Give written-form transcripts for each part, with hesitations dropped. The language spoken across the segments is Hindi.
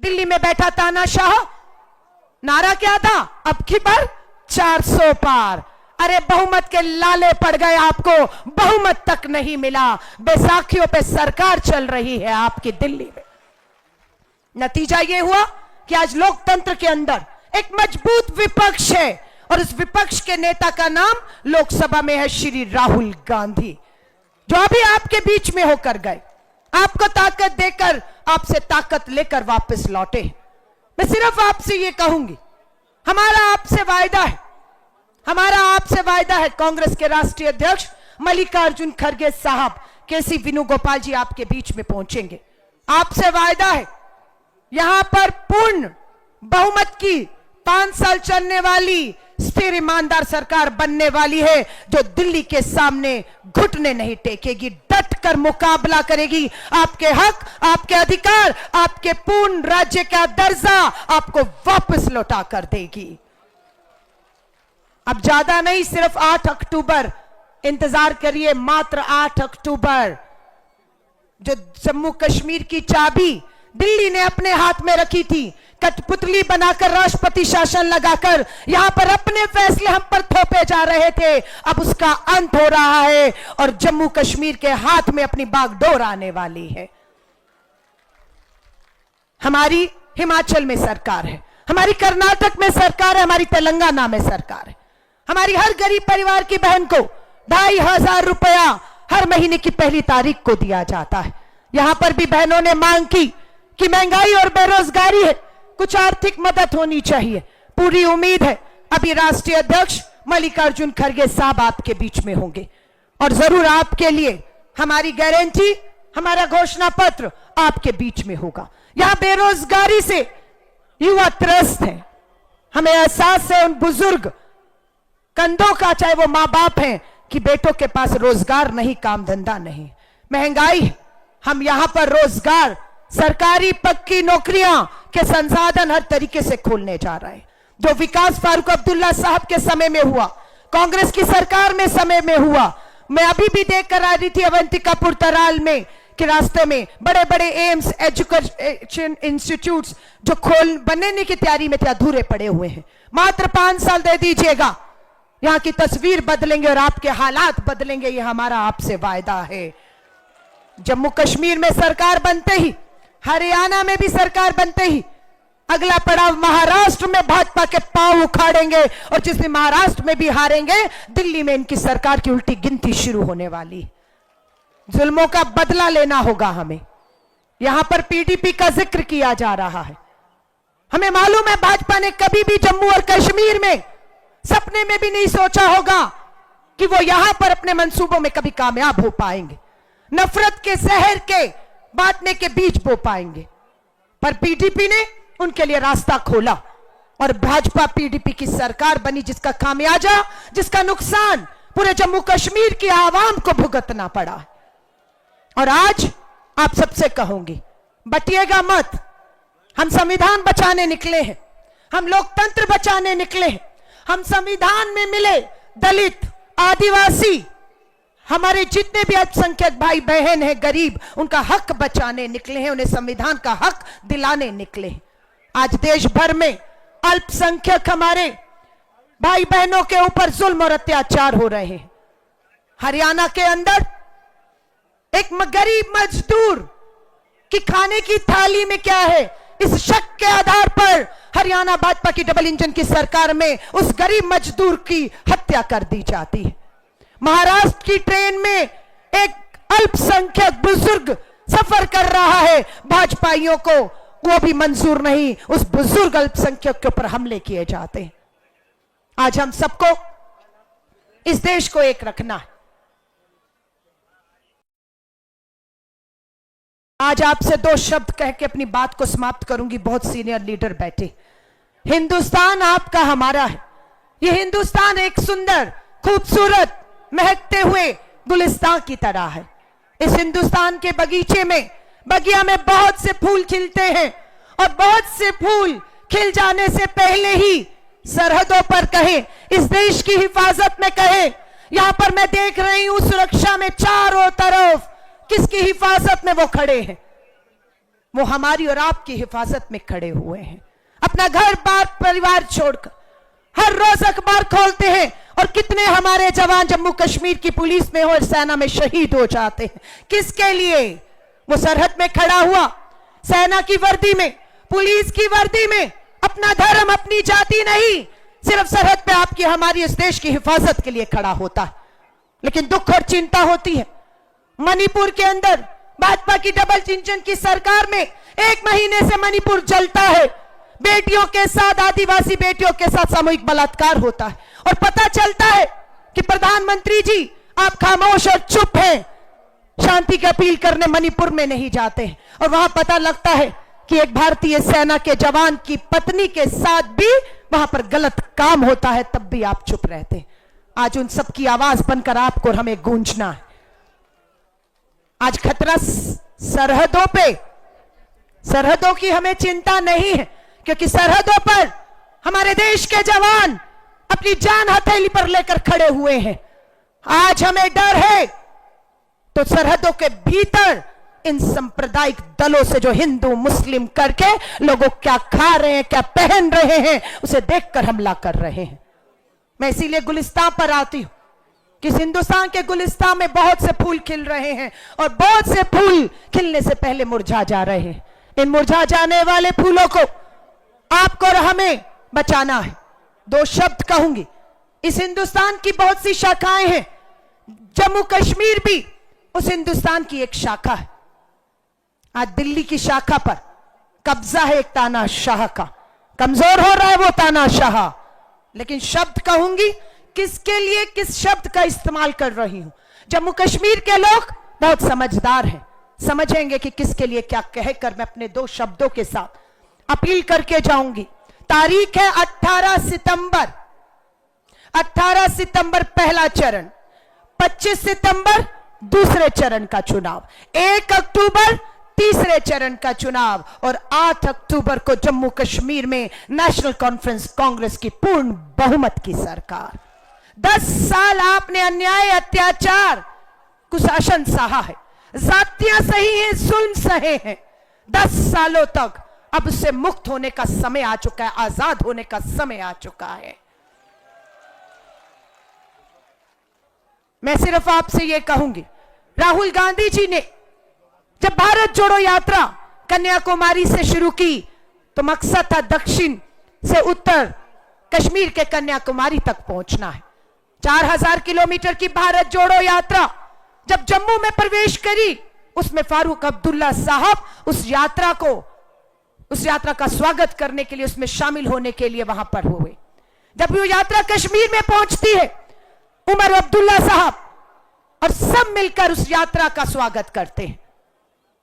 दिल्ली में बैठा तानाशाह, नारा क्या था? अब की बार 400 पार। अरे बहुमत के लाले पड़ गए, आपको बहुमत तक नहीं मिला। बैसाखियों पे सरकार चल रही है आपकी दिल्ली में। नतीजा यह हुआ कि आज लोकतंत्र के अंदर एक मजबूत विपक्ष है और इस विपक्ष के नेता का नाम लोकसभा में है श्री राहुल गांधी, जो अभी आपके बीच में होकर गए, आपको ताकत देकर आपसे ताकत लेकर वापस लौटे। मैं सिर्फ आपसे यह कहूंगी, हमारा आपसे वायदा है, हमारा आपसे वायदा है। कांग्रेस के राष्ट्रीय अध्यक्ष मल्लिकार्जुन खड़गे साहब, केसी वेणुगोपाल जी आपके बीच में पहुंचेंगे। आपसे वायदा है, यहां पर पूर्ण बहुमत की 5 साल चलने वाली स्थिर ईमानदार सरकार बनने वाली है, जो दिल्ली के सामने घुटने नहीं टेकेगी, डट कर मुकाबला करेगी। आपके हक, आपके अधिकार, आपके पूर्ण राज्य का दर्जा आपको वापस लौटा कर देगी। अब ज्यादा नहीं, सिर्फ 8 अक्टूबर इंतजार करिए, मात्र 8 अक्टूबर। जो जम्मू कश्मीर की चाबी दिल्ली ने अपने हाथ में रखी थी, कठपुतली बनाकर राष्ट्रपति शासन लगाकर यहां पर अपने फैसले हम पर थोपे जा रहे थे, अब उसका अंत हो रहा है और जम्मू कश्मीर के हाथ में अपनी बागडोर आने वाली है। हमारी हिमाचल में सरकार है, हमारी कर्नाटक में सरकार है, हमारी तेलंगाना में सरकार है। हमारी हर गरीब परिवार की बहन को 2500 रुपया हर महीने की पहली तारीख को दिया जाता है। यहां पर भी बहनों ने मांग की कि महंगाई और बेरोजगारी है, कुछ आर्थिक मदद होनी चाहिए। पूरी उम्मीद है अभी राष्ट्रीय अध्यक्ष मल्लिकार्जुन खड़गे साहब आपके बीच में होंगे और जरूर आपके लिए हमारी गारंटी, हमारा घोषणा पत्र आपके बीच में होगा। यहां बेरोजगारी से युवा त्रस्त है, हमें एहसास है उन बुजुर्ग कंधों का, चाहे वो मां बाप हैं, कि बेटों के पास रोजगार नहीं, काम धंधा नहीं। महंगाई, हम यहां पर रोजगार, सरकारी पक्की नौकरियां के संसाधन हर तरीके से खोलने जा रहे हैं। जो विकास फारूक अब्दुल्ला साहब के समय में हुआ, कांग्रेस की सरकार में समय में हुआ, मैं अभी भी देख कर आ रही थी अवंतिकापुर तराल में कि रास्ते में बड़े बड़े एम्स, एजुकेशन इंस्टीट्यूट्स जो बनने की तैयारी में थे, अधूरे पड़े हुए हैं। मात्र 5 साल दे दीजिएगा, यहां की तस्वीर बदलेंगे और आपके हालात बदलेंगे, यह हमारा आपसे वायदा है। जम्मू कश्मीर में सरकार बनते ही, हरियाणा में भी सरकार बनते ही अगला पड़ाव महाराष्ट्र में भाजपा के पांव उखाड़ेंगे और जिस दिन महाराष्ट्र में भी हारेंगे, दिल्ली में इनकी सरकार की उल्टी गिनती शुरू होने वाली। जुल्मों का बदला लेना होगा हमें। यहां पर पीडीपी का जिक्र किया जा रहा है, हमें मालूम है भाजपा ने कभी भी जम्मू और कश्मीर में सपने में भी नहीं सोचा होगा कि वो यहां पर अपने मंसूबों में कभी कामयाब हो पाएंगे, नफरत के जहर के बांटने के बीज बो पाएंगे। पर पीडीपी ने उनके लिए रास्ता खोला और भाजपा पीडीपी की सरकार बनी, जिसका खामियाजा, जिसका नुकसान पूरे जम्मू कश्मीर की आवाम को भुगतना पड़ा। और आज आप सबसे कहूंगी, बटिएगा मत। हम संविधान बचाने निकले हैं, हम लोकतंत्र बचाने निकले हैं, हम संविधान में मिले दलित, आदिवासी, हमारे जितने भी अल्पसंख्यक भाई बहन हैं, गरीब, उनका हक बचाने निकले हैं, उन्हें संविधान का हक दिलाने निकले हैं। आज देश भर में अल्पसंख्यक हमारे भाई बहनों के ऊपर जुल्म और अत्याचार हो रहे हैं। हरियाणा के अंदर एक गरीब मजदूर की खाने की थाली में क्या है, इस शक के आधार पर हरियाणा भाजपा की डबल इंजन की सरकार में उस गरीब मजदूर की हत्या कर दी जाती है। महाराष्ट्र की ट्रेन में एक अल्पसंख्यक बुजुर्ग सफर कर रहा है, भाजपाइयों को वो भी मंजूर नहीं, उस बुजुर्ग अल्पसंख्यक के ऊपर हमले किए जाते हैं। आज हम सबको इस देश को एक रखना है। आज आपसे 2 शब्द कह के अपनी बात को समाप्त करूंगी। बहुत सीनियर लीडर बैठे। हिंदुस्तान आपका, हमारा है। यह हिंदुस्तान एक सुंदर, खूबसूरत, महकते हुए गुलिस्तान की तरह है। इस हिंदुस्तान के बगीचे में, बगिया में बहुत से फूल खिलते हैं और बहुत से फूल खिल जाने से पहले ही सरहदों पर कहें, इस देश की हिफाजत में कहें। यहां पर मैं देख रही हूं सुरक्षा में चारों तरफ किसकी हिफाजत में वो खड़े हैं। वो हमारी और आपकी हिफाजत में खड़े हुए हैं। अपना घर बार परिवार छोड़कर हर रोज अखबार खोलते हैं और कितने हमारे जवान जम्मू कश्मीर की पुलिस में हो और सेना में शहीद हो जाते हैं। किसके लिए? वो सरहद में खड़ा हुआ सेना की वर्दी में, पुलिस की वर्दी में, अपना धर्म अपनी जाति नहीं, सिर्फ सरहद पे आपकी हमारी इस देश की हिफाजत के लिए खड़ा होता है। लेकिन दुख और चिंता होती है, मणिपुर के अंदर भाजपा की डबल इंजन की सरकार में 1 महीने से मणिपुर जलता है। बेटियों के साथ, आदिवासी बेटियों के साथ सामूहिक बलात्कार होता है और पता चलता है कि प्रधानमंत्री जी आप खामोश और चुप हैं, शांति की अपील करने मणिपुर में नहीं जाते हैं। और वहां पता लगता है कि एक भारतीय सेना के जवान की पत्नी के साथ भी वहां पर गलत काम होता है, तब भी आप चुप रहते हैं। आज उन सब की आवाज बनकर आपको और हमें गूंजना है। आज खतरा सरहदों पे, सरहदों की हमें चिंता नहीं है, क्योंकि सरहदों पर हमारे देश के जवान अपनी जान हथेली पर लेकर खड़े हुए हैं। आज हमें डर है तो सरहदों के भीतर इन सांप्रदायिक दलों से जो हिंदू मुस्लिम करके लोगों क्या खा रहे हैं, क्या पहन रहे हैं, उसे देखकर हमला कर रहे हैं। मैं इसीलिए गुलिस्तान पर आती हूं कि हिंदुस्तान के गुलिस्तान में बहुत से फूल खिल रहे हैं और बहुत से फूल खिलने से पहले मुरझा जा रहे हैं। इन मुरझा जाने वाले फूलों को आपको और हमें बचाना है। 2 शब्द कहूंगी। इस हिंदुस्तान की बहुत सी शाखाएं हैं, जम्मू कश्मीर भी उस हिंदुस्तान की एक शाखा है। आज दिल्ली की शाखा पर कब्जा है एक तानाशाह का, कमजोर हो रहा है वो तानाशाह। लेकिन शब्द कहूंगी, किसके लिए किस शब्द का इस्तेमाल कर रही हूं। जम्मू कश्मीर के लोग बहुत समझदार हैं, समझेंगे कि किसके लिए क्या कहकर मैं अपने 2 शब्दों के साथ अपील करके जाऊंगी। तारीख है 18 सितंबर। 18 सितंबर पहला चरण, 25 सितंबर दूसरे चरण का चुनाव, 1 अक्टूबर तीसरे चरण का चुनाव और 8 अक्टूबर को जम्मू कश्मीर में नेशनल कॉन्फ्रेंस कांग्रेस की पूर्ण बहुमत की सरकार। 10 साल आपने अन्याय, अत्याचार, कुशासन सहा है, जातियां सही हैं, जुल्म सहे हैं। 10 सालों तक अब उससे मुक्त होने का समय आ चुका है, आजाद होने का समय आ चुका है। मैं सिर्फ आपसे यह कहूंगी, राहुल गांधी जी ने जब भारत जोड़ो यात्रा कन्याकुमारी से शुरू की तो मकसद था दक्षिण से उत्तर कश्मीर के कन्याकुमारी तक पहुंचना है। 4000 किलोमीटर की भारत जोड़ो यात्रा जब जम्मू में प्रवेश करी, उसमें फारूक अब्दुल्ला साहब उस यात्रा का स्वागत करने के लिए, उसमें शामिल होने के लिए वहां पर हुए। जब वो यात्रा कश्मीर में पहुंचती है, उमर अब्दुल्ला साहब और सब मिलकर उस यात्रा का स्वागत करते हैं।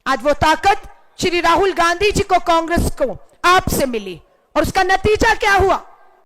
आज वो ताकत श्री राहुल गांधी जी को, कांग्रेस को आपसे मिली और उसका नतीजा क्या हुआ?